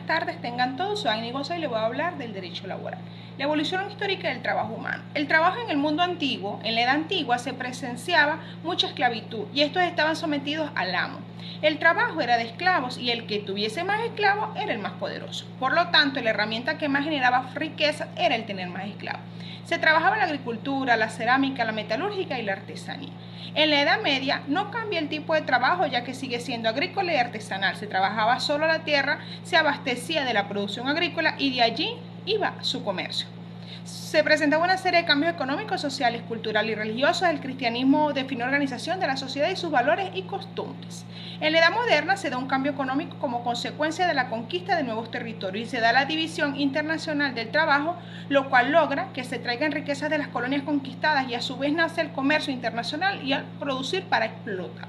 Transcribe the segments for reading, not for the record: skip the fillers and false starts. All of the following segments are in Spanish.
tardes, tengan todos. Soy Agni Goza y les voy a hablar del derecho laboral. La evolución histórica del trabajo humano. El trabajo en el mundo antiguo, en la edad antigua, se presenciaba mucha esclavitud y estos estaban sometidos al amo. El trabajo era de esclavos y el que tuviese más esclavos era el más poderoso. Por lo tanto, la herramienta que más generaba riqueza era el tener más esclavos. Se trabajaba la agricultura, la cerámica, la metalúrgica y la artesanía. En la Edad Media no cambia el tipo de trabajo, ya que sigue siendo agrícola y artesanal. Se trabajaba solo la tierra, se abastecía de la producción agrícola y de allí iba su comercio. Se presentaba una serie de cambios económicos, sociales, culturales y religiosos. El cristianismo definió la organización de la sociedad y sus valores y costumbres. En la Edad Moderna se da un cambio económico como consecuencia de la conquista de nuevos territorios y se da la división internacional del trabajo, lo cual logra que se traigan riquezas de las colonias conquistadas y a su vez nace el comercio internacional y al producir para explotar.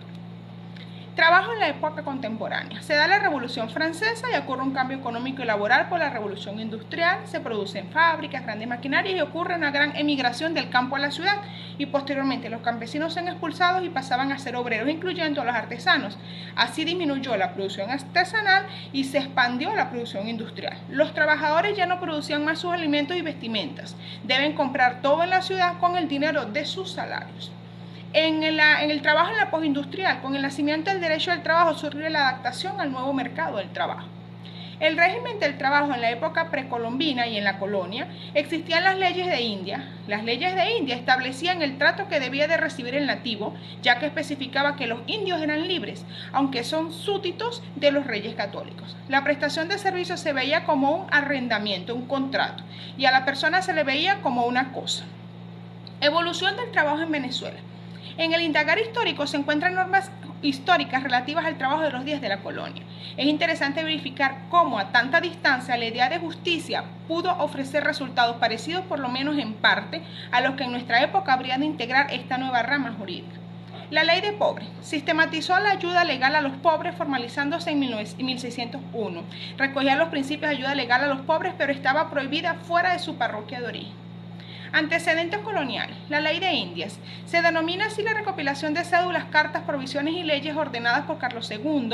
Trabajo en la época contemporánea. Se da la Revolución Francesa y ocurre un cambio económico y laboral por la Revolución Industrial. Se producen fábricas, grandes maquinarias y ocurre una gran emigración del campo a la ciudad. Y posteriormente los campesinos son expulsados y pasaban a ser obreros, incluyendo a los artesanos. Así disminuyó la producción artesanal y se expandió la producción industrial. Los trabajadores ya no producían más sus alimentos y vestimentas. Deben comprar todo en la ciudad con el dinero de sus salarios. En el trabajo en la postindustrial, con el nacimiento del derecho al trabajo, surge la adaptación al nuevo mercado del trabajo. El régimen del trabajo en la época precolombina y en la colonia existían las leyes de India. Las leyes de India establecían el trato que debía de recibir el nativo, ya que especificaba que los indios eran libres, aunque son súbditos de los reyes católicos. La prestación de servicios se veía como un arrendamiento, un contrato, y a la persona se le veía como una cosa. Evolución del trabajo en Venezuela. En el indagar histórico se encuentran normas históricas relativas al trabajo de los días de la colonia. Es interesante verificar cómo a tanta distancia la idea de justicia pudo ofrecer resultados parecidos, por lo menos en parte, a los que en nuestra época habría de integrar esta nueva rama jurídica. La ley de pobres sistematizó la ayuda legal a los pobres, formalizándose en 1601. Recogía los principios de ayuda legal a los pobres, pero estaba prohibida fuera de su parroquia de origen. Antecedentes coloniales. La ley de Indias. Se denomina así la recopilación de cédulas, cartas, provisiones y leyes ordenadas por Carlos II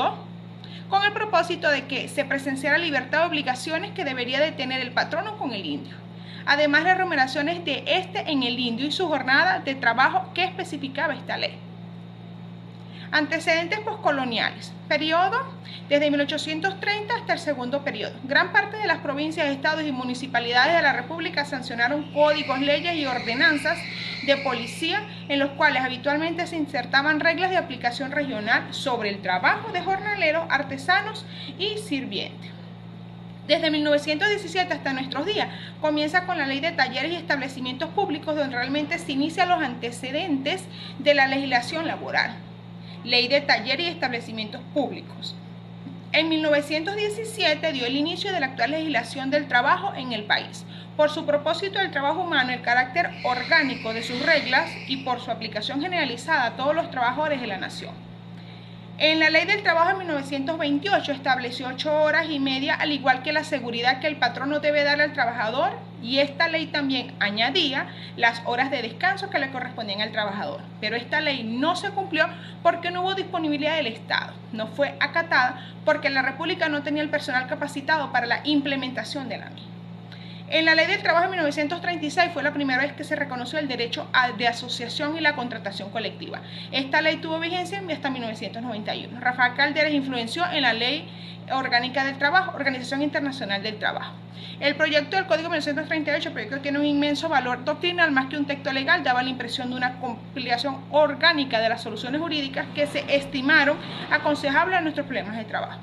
con el propósito de que se presenciara libertad de obligaciones que debería de tener el patrono con el indio. Además, las remuneraciones de este en el indio y su jornada de trabajo que especificaba esta ley. Antecedentes poscoloniales. Periodo desde 1830 hasta el segundo periodo. Gran parte de las provincias, estados y municipalidades de la República sancionaron códigos, leyes y ordenanzas de policía en los cuales habitualmente se insertaban reglas de aplicación regional sobre el trabajo de jornaleros, artesanos y sirvientes. Desde 1917 hasta nuestros días comienza con la ley de talleres y establecimientos públicos, donde realmente se inician los antecedentes de la legislación laboral. Ley de talleres y establecimientos públicos. En 1917 dio el inicio de la actual legislación del trabajo en el país. Por su propósito del trabajo humano, el carácter orgánico de sus reglas y por su aplicación generalizada a todos los trabajadores de la nación. En la ley del trabajo de 1928 estableció 8 horas y media, al igual que la seguridad que el patrono debe dar al trabajador, y esta ley también añadía las horas de descanso que le correspondían al trabajador. Pero esta ley no se cumplió porque no hubo disponibilidad del Estado, no fue acatada porque la República no tenía el personal capacitado para la implementación de la misma. En la ley del trabajo de 1936 fue la primera vez que se reconoció el derecho de asociación y la contratación colectiva. Esta ley tuvo vigencia hasta 1991. Rafael Caldera influenció en la ley orgánica del trabajo, Organización Internacional del Trabajo. El proyecto del Código 1938, el proyecto tiene un inmenso valor doctrinal, más que un texto legal, daba la impresión de una compilación orgánica de las soluciones jurídicas que se estimaron aconsejables a nuestros problemas de trabajo.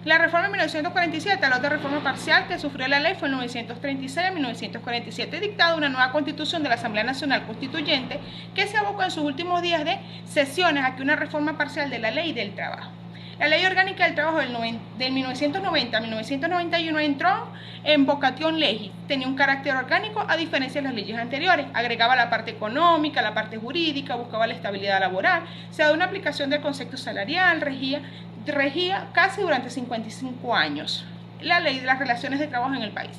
La reforma de 1947, la otra reforma parcial que sufrió la ley fue en 1936 a 1947, dictada una nueva constitución de la Asamblea Nacional Constituyente que se abocó en sus últimos días de sesiones a que una reforma parcial de la ley del trabajo. La ley orgánica del trabajo del 1990 a 1991 entró en vocación legis, tenía un carácter orgánico a diferencia de las leyes anteriores, agregaba la parte económica, la parte jurídica, buscaba la estabilidad laboral, se da una aplicación del concepto salarial, regía casi durante 55 años la ley de las relaciones de trabajo en el país.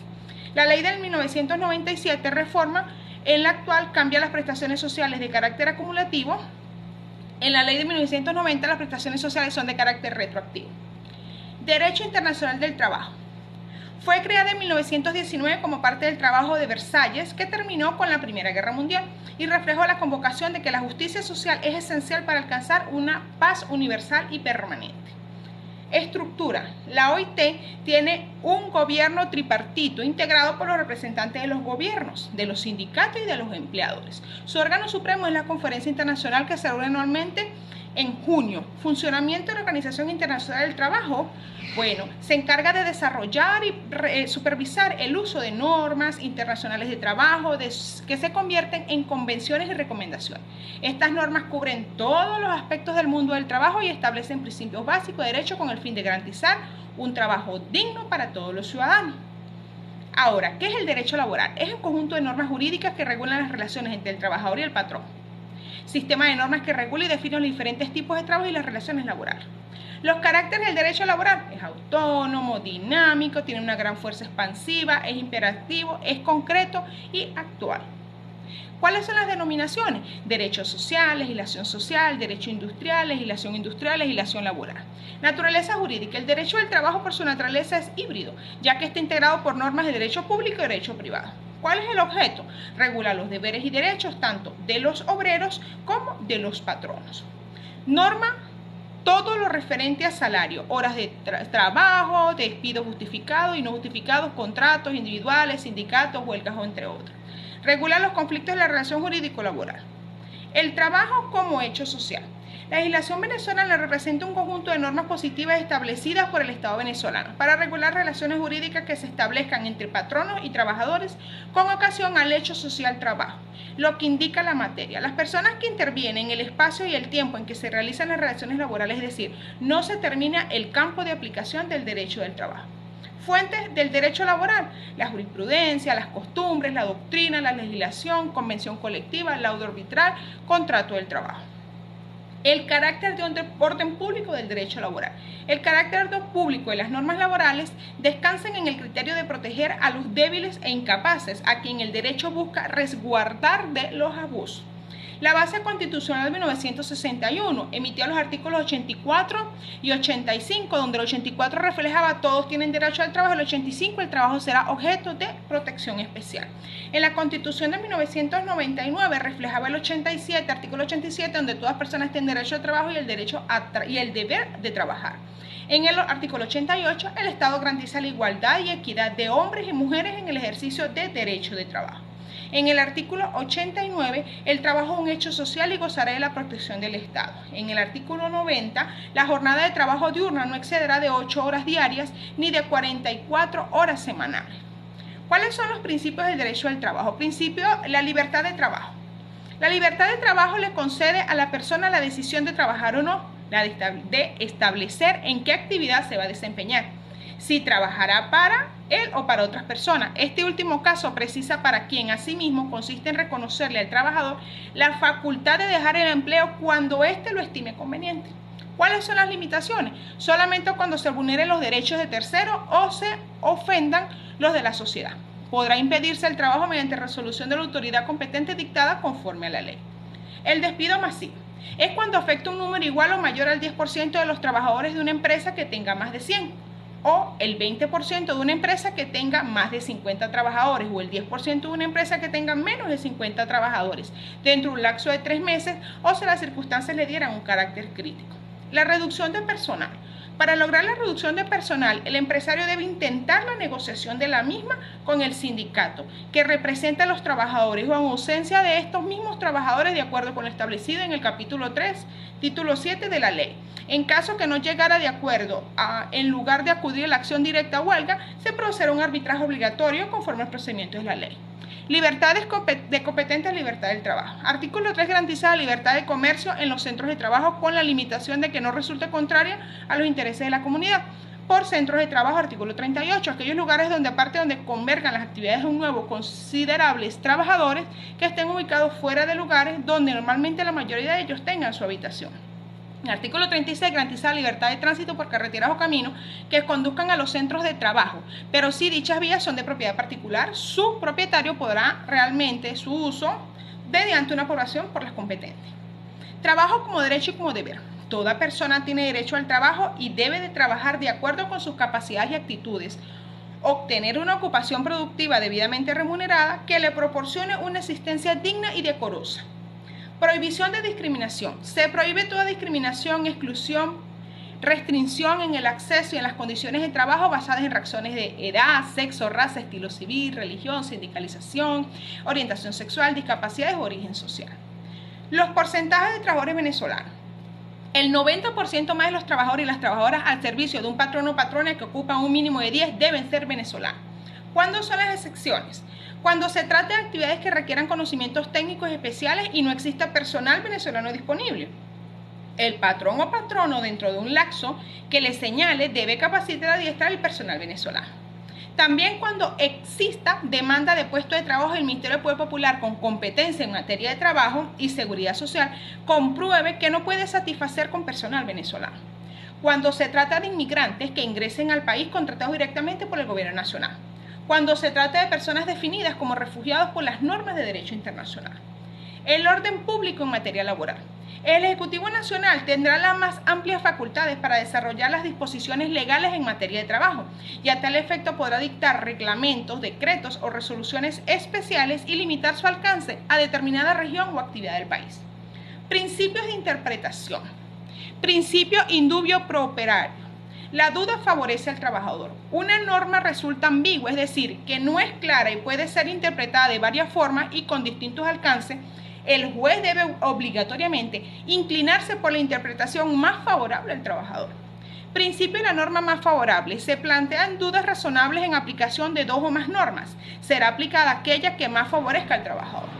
La ley del 1997 reforma en la actual, cambia las prestaciones sociales de carácter acumulativo. En la ley de 1990 las prestaciones sociales son de carácter retroactivo. Derecho internacional del trabajo. Fue creada en 1919 como parte del Tratado de Versalles, que terminó con la Primera Guerra Mundial y reflejó la convocación de que la justicia social es esencial para alcanzar una paz universal y permanente. Estructura. La OIT tiene un gobierno tripartito integrado por los representantes de los gobiernos, de los sindicatos y de los empleadores. Su órgano supremo es la Conferencia Internacional, que se reúne anualmente en junio. Funcionamiento de la Organización Internacional del Trabajo. Bueno, se encarga de desarrollar y supervisar el uso de normas internacionales de trabajo que se convierten en convenciones y recomendaciones. Estas normas cubren todos los aspectos del mundo del trabajo y establecen principios básicos de derecho con el fin de garantizar un trabajo digno para todos los ciudadanos. Ahora, ¿qué es el derecho laboral? Es un conjunto de normas jurídicas que regulan las relaciones entre el trabajador y el patrón. Sistema de normas que regula y define los diferentes tipos de trabajo y las relaciones laborales. Los caracteres del derecho laboral: es autónomo, dinámico, tiene una gran fuerza expansiva, es imperativo, es concreto y actual. ¿Cuáles son las denominaciones? Derecho social, legislación social, derecho industrial, legislación laboral. Naturaleza jurídica. El derecho del trabajo por su naturaleza es híbrido, ya que está integrado por normas de derecho público y derecho privado. ¿Cuál es el objeto? Regular los deberes y derechos tanto de los obreros como de los patronos. Norma todo lo referente a salario, horas de trabajo, despidos justificados y no justificados, contratos individuales, sindicatos, huelgas o entre otros. Regular los conflictos de la relación jurídico-laboral. El trabajo como hecho social. La legislación venezolana representa un conjunto de normas positivas establecidas por el Estado venezolano para regular relaciones jurídicas que se establezcan entre patronos y trabajadores con ocasión al hecho social trabajo, lo que indica la materia. Las personas que intervienen en el espacio y el tiempo en que se realizan las relaciones laborales, es decir, no se termina el campo de aplicación del derecho del trabajo. Fuentes del derecho laboral: la jurisprudencia, las costumbres, la doctrina, la legislación, convención colectiva, laudo arbitral, contrato del trabajo. El carácter de orden público del derecho laboral. El carácter público de las normas laborales descansan en el criterio de proteger a los débiles e incapaces, a quien el derecho busca resguardar de los abusos. La base constitucional de 1961 emitió los artículos 84 y 85, donde el 84 reflejaba todos tienen derecho al trabajo, el 85 el trabajo será objeto de protección especial. En la Constitución de 1999 reflejaba el 87, artículo 87, donde todas personas tienen derecho al trabajo y el deber de trabajar. En el artículo 88, el Estado garantiza la igualdad y equidad de hombres y mujeres en el ejercicio de derecho de trabajo. En el artículo 89, el trabajo es un hecho social y gozará de la protección del Estado. En el artículo 90, la jornada de trabajo diurna no excederá de 8 horas diarias ni de 44 horas semanales. ¿Cuáles son los principios del derecho al trabajo? Principio: la libertad de trabajo. La libertad de trabajo le concede a la persona la decisión de trabajar o no, de establecer en qué actividad se va a desempeñar, si trabajará para él o para otras personas. Este último caso precisa para quien asimismo consiste en reconocerle al trabajador la facultad de dejar el empleo cuando éste lo estime conveniente. ¿Cuáles son las limitaciones? Solamente cuando se vulneren los derechos de terceros o se ofendan los de la sociedad. Podrá impedirse el trabajo mediante resolución de la autoridad competente dictada conforme a la ley. El despido masivo es cuando afecta un número igual o mayor al 10% de los trabajadores de una empresa que tenga más de 100, o el 20% de una empresa que tenga más de 50 trabajadores, o el 10% de una empresa que tenga menos de 50 trabajadores, dentro de un lapso de 3 meses, o si las circunstancias le dieran un carácter crítico. La reducción de personal. Para lograr la reducción de personal, el empresario debe intentar la negociación de la misma con el sindicato, que representa a los trabajadores, o en ausencia de estos mismos trabajadores, de acuerdo con lo establecido en el capítulo 3, título 7 de la ley. En caso que no llegara de acuerdo, en lugar de acudir a la acción directa o huelga, se procederá a un arbitraje obligatorio conforme al procedimiento de la ley. Libertades de competentes, libertad del trabajo. Artículo 3 garantiza la libertad de comercio en los centros de trabajo con la limitación de que no resulte contraria a los intereses de la comunidad. Por centros de trabajo, artículo 38, aquellos lugares donde convergan las actividades de un nuevo considerables trabajadores que estén ubicados fuera de lugares donde normalmente la mayoría de ellos tengan su habitación. El artículo 36 garantiza la libertad de tránsito por carreteras o caminos que conduzcan a los centros de trabajo, pero si dichas vías son de propiedad particular, su propietario podrá realmente su uso mediante una aprobación por las competentes. Trabajo como derecho y como deber. Toda persona tiene derecho al trabajo y debe de trabajar de acuerdo con sus capacidades y actitudes, obtener una ocupación productiva debidamente remunerada que le proporcione una existencia digna y decorosa. Prohibición de discriminación. Se prohíbe toda discriminación, exclusión, restricción en el acceso y en las condiciones de trabajo basadas en razones de edad, sexo, raza, estilo civil, religión, sindicalización, orientación sexual, discapacidades o origen social. Los porcentajes de trabajadores venezolanos. El 90% más de los trabajadores y las trabajadoras al servicio de un patrón o patrona que ocupan un mínimo de 10 deben ser venezolanos. ¿Cuándo son las excepciones? Cuando se trata de actividades que requieran conocimientos técnicos especiales y no exista personal venezolano disponible. El patrón o patrono, dentro de un lapso que le señale, debe capacitar y adiestrar al personal venezolano. También cuando exista demanda de puesto de trabajo, el Ministerio del Poder Popular, con competencia en materia de trabajo y seguridad social, compruebe que no puede satisfacer con personal venezolano. Cuando se trata de inmigrantes que ingresen al país contratados directamente por el gobierno nacional. Cuando se trata de personas definidas como refugiados por las normas de derecho internacional. El orden público en materia laboral. El Ejecutivo Nacional tendrá las más amplias facultades para desarrollar las disposiciones legales en materia de trabajo y a tal efecto podrá dictar reglamentos, decretos o resoluciones especiales y limitar su alcance a determinada región o actividad del país. Principios de interpretación. Principio indubio pro operario. La duda favorece al trabajador. Una norma resulta ambigua, es decir, que no es clara y puede ser interpretada de varias formas y con distintos alcances. El juez debe obligatoriamente inclinarse por la interpretación más favorable al trabajador. Principio de la norma más favorable. Se plantean dudas razonables en aplicación de dos o más normas. Será aplicada aquella que más favorezca al trabajador.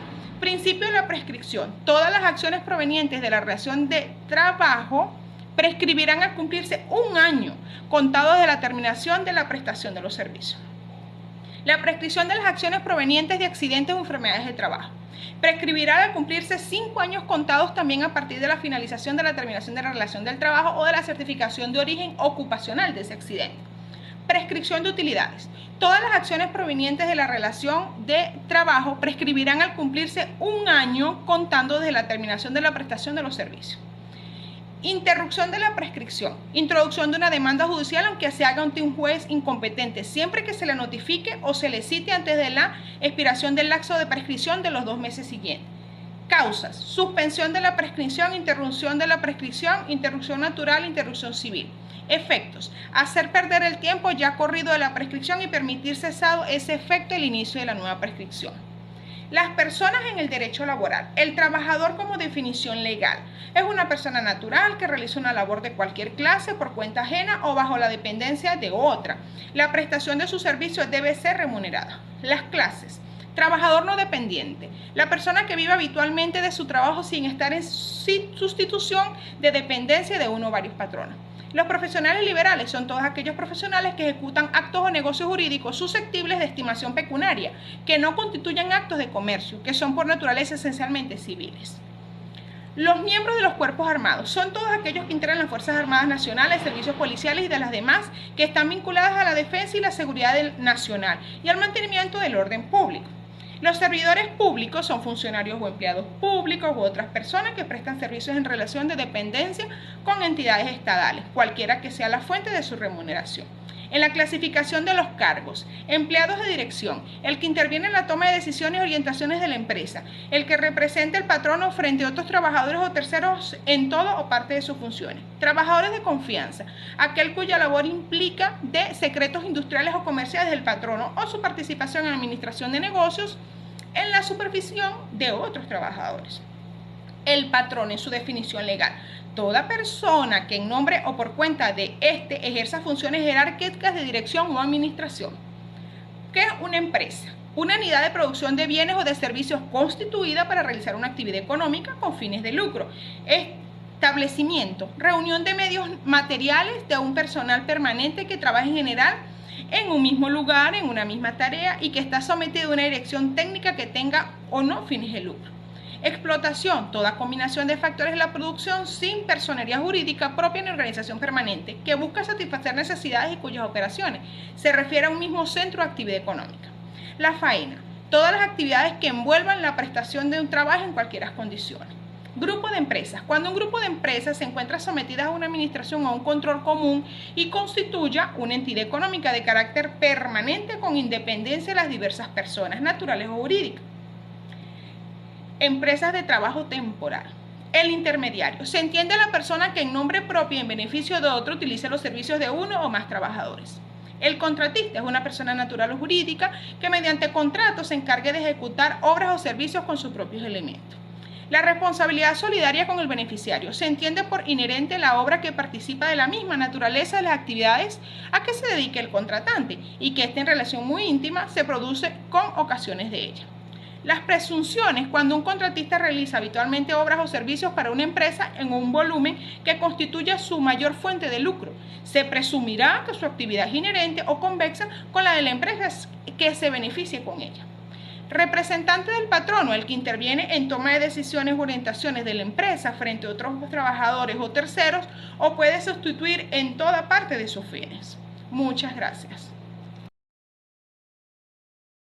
Principio de la prescripción. Todas las acciones provenientes de la relación de trabajo prescribirán al cumplirse un año contado desde la terminación de la prestación de los servicios. La prescripción de las acciones provenientes de accidentes o enfermedades de trabajo. Prescribirá al cumplirse 5 años contados también a partir de la finalización de la terminación de la relación del trabajo o de la certificación de origen ocupacional de ese accidente. Prescripción de utilidades. Todas las acciones provenientes de la relación de trabajo prescribirán al cumplirse un año contando desde la terminación de la prestación de los servicios. Interrupción de la prescripción. Introducción de una demanda judicial aunque se haga ante un juez incompetente, siempre que se le notifique o se le cite antes de la expiración del lapso de prescripción de los 2 meses siguientes. Causas. Suspensión de la prescripción, interrupción de la prescripción, interrupción natural, interrupción civil. Efectos. Hacer perder el tiempo ya corrido de la prescripción y permitir cesado ese efecto el inicio de la nueva prescripción. Las personas en el derecho laboral. El trabajador como definición legal es una persona natural que realiza una labor de cualquier clase por cuenta ajena o bajo la dependencia de otra. La prestación de sus servicios debe ser remunerada. Las clases. Trabajador no dependiente. La persona que vive habitualmente de su trabajo sin estar en sustitución de dependencia de uno o varios patronos. Los profesionales liberales son todos aquellos profesionales que ejecutan actos o negocios jurídicos susceptibles de estimación pecuniaria, que no constituyen actos de comercio, que son por naturaleza esencialmente civiles. Los miembros de los cuerpos armados son todos aquellos que integran las Fuerzas Armadas Nacionales, servicios policiales y de las demás que están vinculadas a la defensa y la seguridad nacional y al mantenimiento del orden público. Los servidores públicos son funcionarios o empleados públicos u otras personas que prestan servicios en relación de dependencia con entidades estatales, cualquiera que sea la fuente de su remuneración. En la clasificación de los cargos, empleados de dirección, el que interviene en la toma de decisiones y orientaciones de la empresa, el que representa el patrono frente a otros trabajadores o terceros en todo o parte de sus funciones. Trabajadores de confianza, aquel cuya labor implica de secretos industriales o comerciales del patrono o su participación en la administración de negocios en la supervisión de otros trabajadores. El patrón en su definición legal. Toda persona que en nombre o por cuenta de éste ejerza funciones jerárquicas de dirección o administración. ¿Qué es una empresa? Una unidad de producción de bienes o de servicios constituida para realizar una actividad económica con fines de lucro. Establecimiento, reunión de medios materiales de un personal permanente que trabaja en general en un mismo lugar, en una misma tarea y que está sometido a una dirección técnica que tenga o no fines de lucro. Explotación, toda combinación de factores de la producción sin personería jurídica propia en organización permanente, que busca satisfacer necesidades y cuyas operaciones se refiere a un mismo centro de actividad económica. La faena, todas las actividades que envuelvan la prestación de un trabajo en cualquiera condiciones. Grupo de empresas. Cuando un grupo de empresas se encuentra sometidas a una administración o a un control común y constituya una entidad económica de carácter permanente con independencia de las diversas personas naturales o jurídicas. Empresas de trabajo temporal. El intermediario. Se entiende a la persona que en nombre propio y en beneficio de otro utiliza los servicios de uno o más trabajadores. El contratista es una persona natural o jurídica que mediante contrato se encargue de ejecutar obras o servicios con sus propios elementos. La responsabilidad solidaria con el beneficiario. Se entiende por inherente la obra que participa de la misma naturaleza de las actividades a que se dedique el contratante y que esta en relación muy íntima se produce con ocasiones de ella. Las presunciones, cuando un contratista realiza habitualmente obras o servicios para una empresa en un volumen que constituya su mayor fuente de lucro, se presumirá que su actividad es inherente o convexa con la de la empresa que se beneficie con ella. Representante del patrono, el que interviene en toma de decisiones o orientaciones de la empresa frente a otros trabajadores o terceros, o puede sustituir en toda parte de sus fines. Muchas gracias.